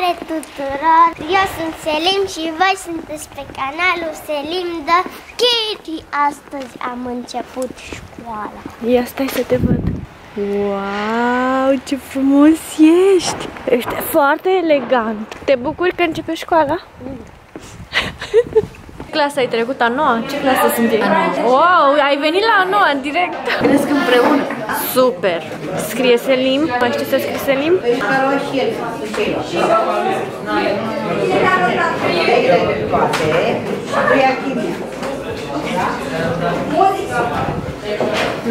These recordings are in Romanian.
Salutare tuturor! Eu sunt Selim și voi sunteți pe canalul Selim The Kitty. Astăzi am început școala. Ia stai să te văd. Wow, ce frumos ești! Ești foarte elegant. Te bucuri că începe școala? Clasa ai trecut a noua? Ce clasă sunt ei? Wow, ai venit la a noua direct. Cresc împreună. Super. Scrie Selim. Mai știi să scrii Selim?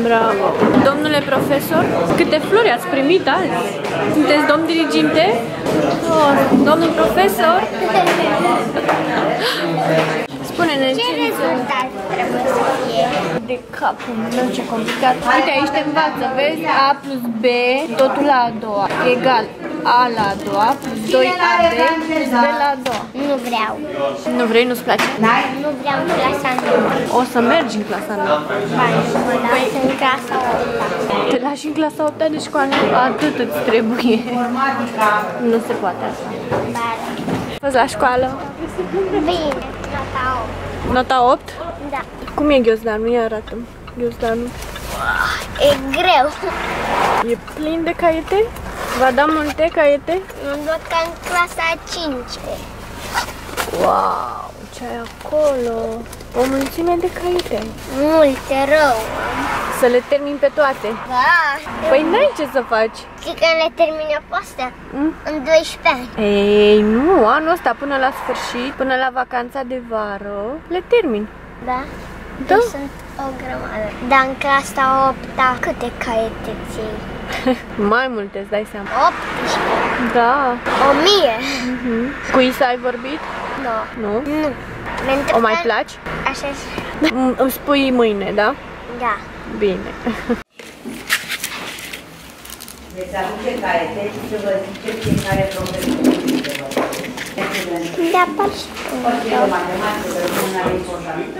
Bravo. Domnule profesor, câte flori ați primit azi? Sunteți domn diriginte? Oh, domnul profesor? Spune-ne Ce rezultat trebuie să fie? de capul meu, ce complicat. Uite, aici te învață, vezi? A plus B, totul la a doua, egal A la a doua, plus 2AB, plus B la a doua. Nu vreau. Nu vrei, nu-ți place? Nu vreau clasa nouă. O să mergi în clasa nouă. Ba, nu mă las în clasa 8-a. Te lași în clasa 8-a de școală? Atât îți trebuie. Nu se poate asta. Ba, Fost la școală? bine, nota 8. Nota 8? Da. Cum e ghiozdanul? Ia arată-mi ghiozdanul. E greu. E plin de caiete? V-a dat multe caiete? Nu doar ca în clasa 5. Wow, ce ai acolo? O mulțime de caiete. Multe rău. Să le termin pe toate. Da. Păi n-ai ce să faci. Știi că le termină pe astea? În 12 ani. Ei, nu, anul ăsta până la sfârșit, până la vacanța de vară, le termin. Da? Da. Sunt o grămadă. Dar în clasa 8-a câte caiete ții? Mai multe, îți dai seama. 18. Da. 1000. Cu Isa ai vorbit? Nu. Nu? Nu. O mai placi? Așa. Îmi spui mâine, da? Da. Bine. Veți aduce caiete și să vă zice fiecare profesor. Da, pași. Orice de matematică, de mâna de important.